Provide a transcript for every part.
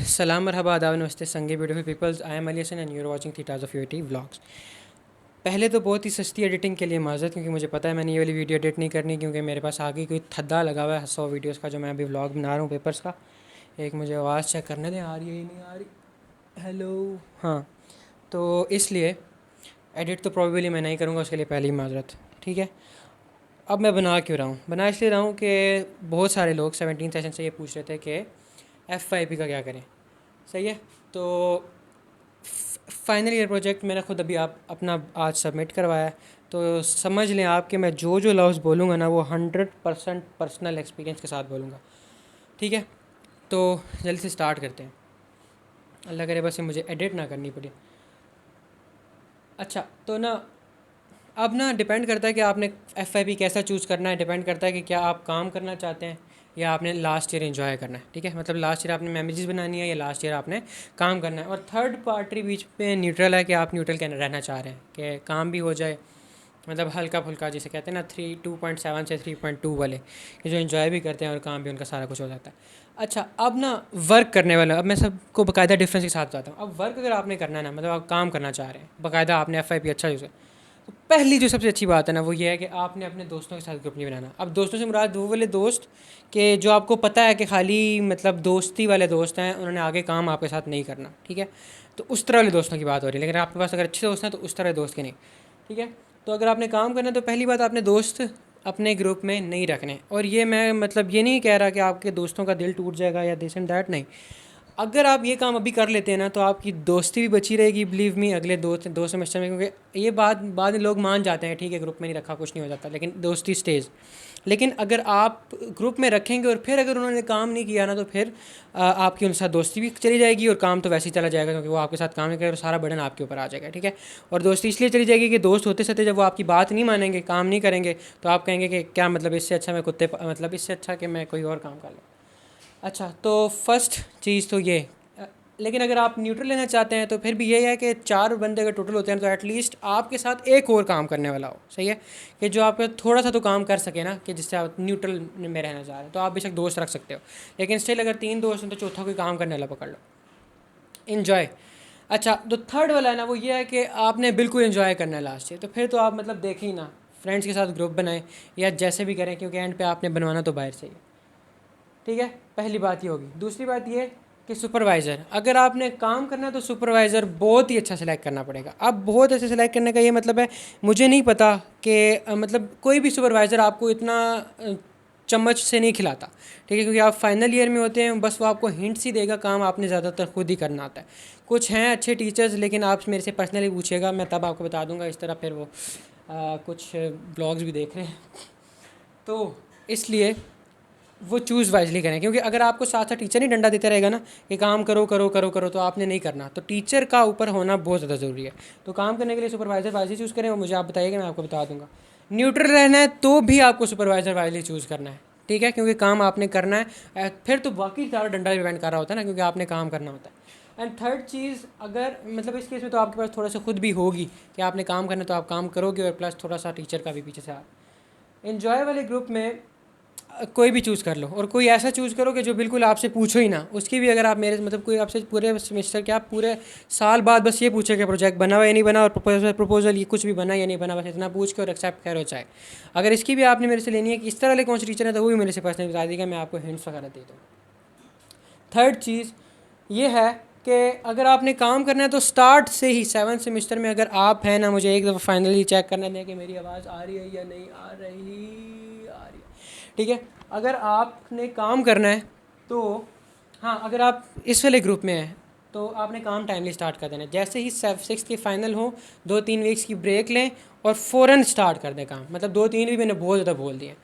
सलाम मरहबा आदाब नमस्ते संगे beautiful peoples. I am Ali Hasan and you are watching thetas of UT vlogs. पहले तो बहुत ही सस्ती एडिटिंग के लिए माजरत, क्योंकि मुझे पता है मैंने ये वाली वीडियो एडिट नहीं करनी, क्योंकि मेरे पास आगे कोई थद्दा लगा हुआ है 100 वीडियोस का जो मैं अभी व्लॉग बना रहा हूँ पेपर्स का। एक मुझे आवाज़ चेक करने दें, आ रही है या नहीं आ रही। हेलो, हाँ। तो इसलिए एडिट तो प्रॉबेबली मैं नहीं करूँगा, उसके लिए पहली माजरत। ठीक है, अब मैं बना क्यों रहा हूँ? बना इसलिए रहा हूँ कि बहुत सारे लोग 17 सेशन से ये पूछ रहे थे कि FYP का क्या करें। सही है, तो फाइनल ईयर प्रोजेक्ट मैंने खुद अभी आप अपना आज सबमिट करवाया है। तो समझ लें आप कि मैं जो जो लफ्ज़ बोलूँगा ना वो 100% पर्सनल एक्सपीरियंस के साथ बोलूँगा। ठीक है, तो जल्दी से स्टार्ट करते हैं। अल्लाह करे बस ये मुझे एडिट ना करनी पड़े। अच्छा, तो ना अब ना डिपेंड करता है कि आपने FYP कैसा चूज़ करना है। डिपेंड करता है कि क्या आप काम करना चाहते हैं या आपने लास्ट ईयर एंजॉय करना है। ठीक है, मतलब लास्ट ईयर आपने मेमोरीज बनानी है या लास्ट ईयर आपने काम करना है। और थर्ड पार्टी बीच में न्यूट्रल है कि आप न्यूट्रल कहना रहना चाह रहे हैं कि काम भी हो जाए, मतलब हल्का फुल्का जिसे कहते हैं ना 2.7 से 3.2 वाले, कि जो इन्जॉय भी करते हैं और काम भी उनका सारा कुछ हो जाता है। अच्छा, अब ना वर्क करने वाला, अब मैं सबको बाकायदा डिफरेंस के साथ बताता हूँ। अब वर्क अगर आपने करना है ना, मतलब आप काम करना चाह रहे हैं बाकायदा, आपने FYP अच्छा यूज़ है, तो पहली जो सबसे अच्छी बात है ना वो ये है कि आपने अपने दोस्तों के साथ ग्रुप नहीं बनाना। अब दोस्तों से मुराद वो वाले दोस्त कि जो आपको पता है कि खाली मतलब दोस्ती वाले दोस्त हैं, उन्होंने आगे काम आपके साथ नहीं करना। ठीक है, तो उस तरह वाले दोस्तों की बात हो रही है। लेकिन आपके पास अगर अच्छे दोस्त हैं तो उस तरह के दोस्त के नहीं। ठीक है, तो अगर आपने काम करना है तो पहली बात आपने दोस्त अपने ग्रुप में नहीं रखने। और ये मैं मतलब ये नहीं कह रहा कि आपके दोस्तों का दिल टूट जाएगा या दिस एंड दैट, नहीं। अगर आप ये काम अभी कर लेते हैं ना तो आपकी दोस्ती भी बची रहेगी, बिलीव मी, अगले दो सेमेस्टर में। क्योंकि ये बात बाद में लोग मान जाते हैं, ठीक है ग्रुप में नहीं रखा कुछ नहीं हो जाता, लेकिन दोस्ती स्टेज। लेकिन अगर आप ग्रुप में रखेंगे और फिर अगर उन्होंने काम नहीं किया ना तो फिर आपकी उनके साथ दोस्ती भी चली जाएगी और काम तो वैसे ही चला जाएगा, क्योंकि वो आपके साथ काम नहीं करेगा और सारा बर्डन आपके ऊपर आ जाएगा। ठीक है, और दोस्ती इसलिए चली जाएगी कि दोस्त होते सते जब वो आपकी बात नहीं मानेंगे, काम नहीं करेंगे, तो आप कहेंगे कि क्या मतलब इससे अच्छा मैं मतलब इससे अच्छा कि मैं कोई और काम कर लूँ। अच्छा, तो फर्स्ट चीज़ तो ये। लेकिन अगर आप न्यूट्रल लेना चाहते हैं तो फिर भी यही है कि 4 बंदे अगर टोटल होते हैं तो एटलीस्ट आपके साथ एक और काम करने वाला हो। सही है, कि जो आपका थोड़ा सा तो काम कर सके ना, कि जिससे आप न्यूट्रल में रहना चाह रहे हैं। तो आप बेशक दोस्त रख सकते हो, लेकिन स्टिल अगर 3 दोस्त हैं तो चौथा कोई काम करने वाला पकड़ लो। इन्जॉय। अच्छा, तो थर्ड वाला है ना वो ये है कि आपने बिल्कुल इन्जॉय करना है लास्ट ईयर। तो फिर तो आप मतलब देखें ही ना, फ्रेंड्स के साथ ग्रुप बनाएं या जैसे भी करें, क्योंकि एंड पे आपने बनवाना तो बाहर से ही है। ठीक है, पहली बात ये होगी। दूसरी बात ये कि सुपरवाइज़र, अगर आपने काम करना है तो सुपरवाइज़र बहुत ही अच्छा सेलेक्ट करना पड़ेगा। अब बहुत अच्छा सेलेक्ट करने का ये मतलब है, मुझे नहीं पता कि मतलब कोई भी सुपरवाइज़र आपको इतना चम्मच से नहीं खिलाता। ठीक है, क्योंकि आप फाइनल ईयर में होते हैं, बस वो आपको हिंट्स ही देगा, काम आपने ज़्यादातर खुद ही करना आता है। कुछ हैं अच्छे टीचर्स, लेकिन आप मेरे से पर्सनली पूछिएगा, मैं तब आपको बता दूंगा। इस तरह फिर वो कुछ ब्लॉग्स भी देख रहे हैं, तो इसलिए वो चूज़ वाइजली करें। क्योंकि अगर आपको साथ साथ टीचर नहीं डंडा देता रहेगा ना कि काम करो करो करो करो, तो आपने नहीं करना। तो टीचर का ऊपर होना बहुत ज़्यादा ज़रूरी है। तो काम करने के लिए सुपरवाइज़र वाइजली चूज़ करें, और मुझे आप बताइएगा, मैं आपको बता दूंगा। न्यूट्रल रहना है तो भी आपको सुपरवाइज़र वाइजली चूज़ करना है। ठीक है, क्योंकि काम आपने करना है, फिर तो बाकी सारा डंडा डिपेंड कर रहा होता है ना, क्योंकि आपने काम करना होता है। एंड थर्ड चीज़, अगर मतलब इस केस में तो आपके पास थोड़ा सा खुद भी होगी कि आपने काम करना, तो आप काम करोगे, और प्लस थोड़ा सा टीचर का भी पीछे से आप इन्जॉय वाले ग्रुप में कोई भी चूज़ कर लो, और कोई ऐसा चूज़ करो कि जो बिल्कुल आपसे पूछो ही ना। उसकी भी अगर आप मेरे मतलब कोई आपसे पूरे सेमेस्टर क्या पूरे साल बाद बस ये पूछे कि प्रोजेक्ट बना हुआ या नहीं बना, और प्रपोजल ये कुछ भी बना या नहीं बना, बस इतना पूछ के और एक्सेप्ट करो चाहे। अगर इसकी भी आपने मेरे से लेनी है कि इस तरह वाले कौन से टीचर है, तो वो भी मेरे से पर्सनली बता देगा, मैं आपको हिंट्स वगैरह दे दूँ। थर्ड चीज़ ये है कि अगर आपने काम करना है तो स्टार्ट से ही 7th सेमेस्टर में अगर आप हैं ना, मुझे एक दफ़ा फाइनली चेक करना है कि मेरी आवाज़ आ रही है या नहीं आ रही। ठीक है, अगर आपने काम करना है तो हाँ, अगर आप इस वाले ग्रुप में हैं तो आपने काम टाइमली स्टार्ट कर देना है। जैसे ही 6th के फाइनल हो, 2-3 वीक्स की ब्रेक लें और फ़ौरन स्टार्ट कर दें काम। मतलब 2-3 भी मैंने बहुत ज़्यादा बोल दिए।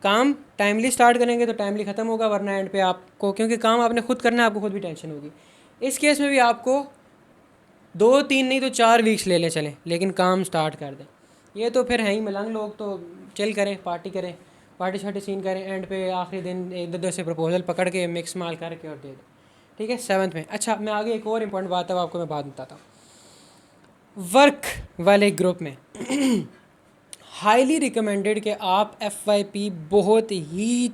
काम टाइमली स्टार्ट करेंगे तो टाइमली ख़त्म होगा, वरना एंड पे आपको, क्योंकि काम आपने खुद करना है, आपको खुद भी टेंशन होगी। इस केस में भी आपको 2-3 नहीं तो 4 वीक्स ले चलें, लेकिन काम स्टार्ट कर दें। ये तो फिर हैं ही मलंग लोग, तो चिल करें, पार्टी करें, पार्टी शार्टी सीन करें, एंड पे आखिरी दिन एक दो से प्रपोजल पकड़ के मिक्स माल करके और दे दें। ठीक है, 7th में। अच्छा, मैं आगे एक और इम्पॉर्टेंट बात है, आपको मैं बात बताता हूँ। वर्क वाले ग्रुप में हाईली रिकमेंडेड कि आप FYP बहुत ही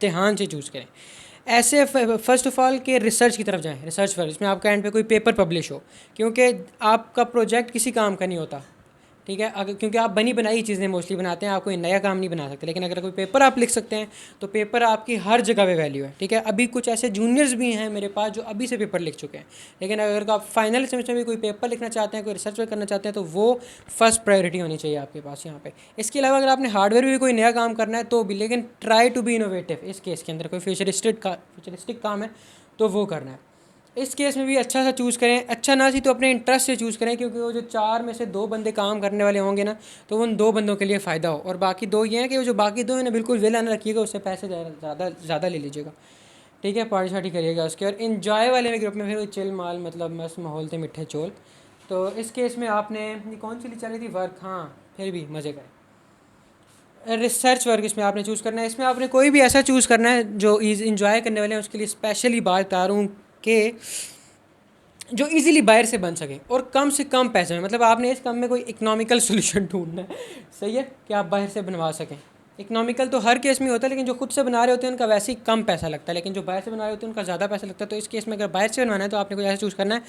ध्यान से चूज़ करें। ऐसे फ़र्स्ट ऑफ़ ऑल के रिसर्च की तरफ जाएं, रिसर्च वर्क जिसमें आपका एंड पे कोई पेपर पब्लिश हो, क्योंकि आपका प्रोजेक्ट किसी काम का नहीं होता, ठीक है। अगर क्योंकि आप बनी बनाई चीज़ें मोस्टली बनाते हैं, आप कोई नया काम नहीं बना सकते, लेकिन अगर कोई पेपर आप लिख सकते हैं तो पेपर आपकी हर जगह पे वैल्यू है, ठीक है। अभी कुछ ऐसे जूनियर्स भी हैं मेरे पास जो अभी से पेपर लिख चुके हैं, लेकिन अगर आप फाइनल सेमेस्टर में कोई पेपर लिखना चाहते हैं, कोई रिसर्च वर्क करना चाहते हैं, तो वो फर्स्ट प्रायोरिटी होनी चाहिए आपके पास यहाँ पे। इसके अलावा अगर आपने हार्डवेयर में भी कोई नया काम करना है तो भी, लेकिन ट्राई टू बी इनोवेटिव। इस केस के अंदर कोई फ्यूचरिस्टिक काम है तो वो करना है। इस केस में भी अच्छा सा चूज़ करें, अच्छा ना सी तो अपने इंटरेस्ट से चूज़ करें, क्योंकि वो जो 4 में से 2 बंदे काम करने वाले होंगे ना, तो उन 2 बंदों के लिए फ़ायदा हो। और बाकी 2 ये हैं कि वो जो बाकी 2 हैं ना, बिल्कुल विल आना रखिएगा, उससे पैसे ज़्यादा ले लीजिएगा, ठीक है। पार्टी शार्टी करिएगा उसके। और इन्जॉय वाले में ग्रुप में फिर वो चिल माल, मतलब मस्त माहौल थे, मिठे चोल। तो इस केस में आपने ये कौन सी चल रही थी वर्क, हाँ फिर भी मज़े करें। रिसर्च वर्क इसमें आपने चूज़ करना है, इसमें आपने कोई भी ऐसा चूज़ करना है जो इन्जॉय करने वाले हैं। उसके लिए स्पेशली बात बता रहा हूँ कि जो इजीली बाहर से बन सके और कम से कम पैसे में, मतलब आपने इस काम में कोई इकोनॉमिकल सोल्यूशन ढूंढना है, सही है, कि आप बाहर से बनवा सकें। इकोनॉमिकल तो हर केस में होता है, लेकिन जो खुद से बना रहे होते हैं उनका वैसे ही कम पैसा लगता है, लेकिन जो बाहर से बना रहे होते हैं उनका ज़्यादा पैसा लगता है। तो इस केस में अगर बाहर से बनवाना है तो आपने कोई ऐसा चूज़ करना है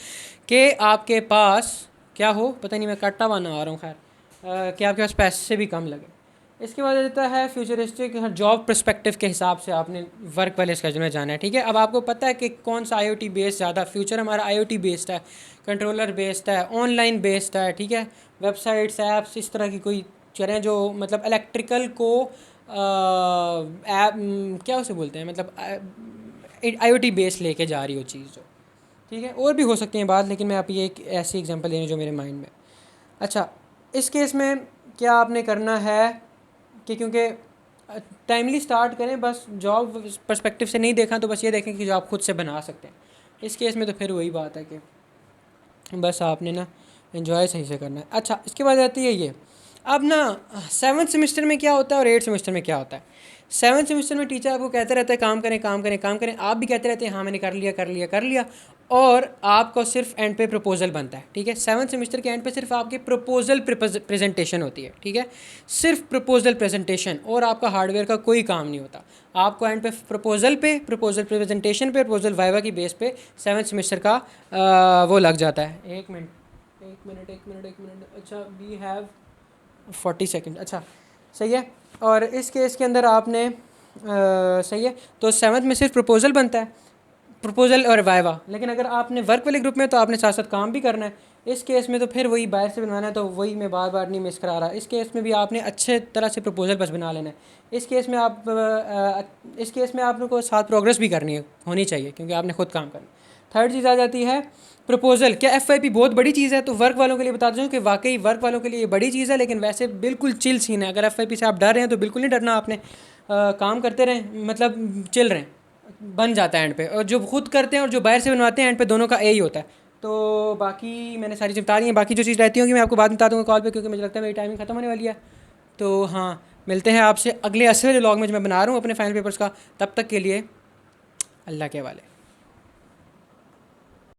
कि आपके पास क्या हो, पता नहीं, मैं कट्टा बना आ रहा हूँ, खैर कि आपके पास पैसे से भी कम लगे। इसके बाद रहता है फ्यूचरिस्टिक जॉब पर्सपेक्टिव के हिसाब से आपने वर्क वाले स्केड्यूल में जाना है, ठीक है। अब आपको पता है कि कौन सा IoT बेस्ड ज़्यादा, फ्यूचर हमारा IoT बेस्ड है, कंट्रोलर बेस्ड है, ऑनलाइन बेस्ड है, ठीक है। वेबसाइट्स, ऐप्स, इस तरह की कोई चलें जो मतलब इलेक्ट्रिकल को ऐप क्या उसे बोलते हैं, मतलब IoT बेस्ड लेके जा रही हो चीज़ जो, ठीक है। और भी हो सकती हैं बात, लेकिन मैं आप ये एक ऐसी एग्जांपल ले रही हूँ जो मेरे माइंड में। अच्छा, इस केस में क्या आपने करना है कि क्योंकि टाइमली स्टार्ट करें, बस जॉब पर्सपेक्टिव से नहीं देखा तो बस ये देखें कि जो आप खुद से बना सकते हैं। इस केस में तो फिर वही बात है कि बस आपने ना एंजॉय सही से करना है। अच्छा, इसके बाद आती है ये, अब ना 7th सेमेस्टर में क्या होता है और 8th सेमेस्टर में क्या होता है। 7th सेमेस्टर में टीचर आपको कहते रहता है काम करें काम करें काम करें, आप भी कहते रहते हैं हाँ मैंने कर लिया कर लिया कर लिया, और आपको सिर्फ एंड पे प्रपोजल बनता है, ठीक है। 7th सेमेस्टर के एंड पे सिर्फ आपकी प्रपोजल प्रेजेंटेशन होती है, ठीक है, सिर्फ प्रपोजल प्रेजेंटेशन, और आपका हार्डवेयर का कोई काम नहीं होता। आपको एंड पे प्रपोजल प्रेजेंटेशन पे, प्रपोजल वाइवा की बेस पे 7th सेमेस्टर का वो लग जाता है। एक मिनट, अच्छा वी हैव 40 सेकेंड, अच्छा सही है। और इस केस के अंदर आपने सही है, तो 7th में सिर्फ प्रपोजल बनता है, प्रपोजल और वाइवा, लेकिन अगर आपने वर्क वाले ग्रुप में तो आपने साथ साथ काम भी करना है। इस केस में तो फिर वही बाहर से बनवाना है, तो वही मैं बार बार नहीं मिस करा रहा। इस केस में भी आपने अच्छे तरह से प्रपोजल बस बना लेना है। इस केस में इस केस में आप लोगों को साथ प्रोग्रेस भी करनी है, होनी चाहिए, क्योंकि आपने खुद काम करना। थर्ड चीज़ आ जाती है प्रपोजल। क्या FYP बहुत बड़ी चीज़ है? तो वर्क वालों के लिए बता दूँ कि वाकई वर्क वालों के लिए ये बड़ी चीज़ है, लेकिन वैसे बिल्कुल चिल सीन है। अगर FYP से आप डर रहे हैं तो बिल्कुल नहीं डरना, आपने काम करते रहें, मतलब चिल रहें, बन जाता है एंड पे। और जो खुद करते हैं और जो बाहर से बनवाते हैं एंड पे, दोनों का ए ही होता है। तो बाकी मैंने सारी चीज़ बता दी हैं, बाकी जो चीज़ रहती होगी मैं आपको बाद में बता दूँगा कॉल पे, क्योंकि मुझे लगता है मेरी टाइमिंग ख़त्म होने वाली है। तो हाँ, मिलते हैं आपसे अगले असली व्लॉग में जो मैं बना रहा हूँ अपने फाइनल पेपर्स का। तब तक के लिए अल्लाह के हवाले।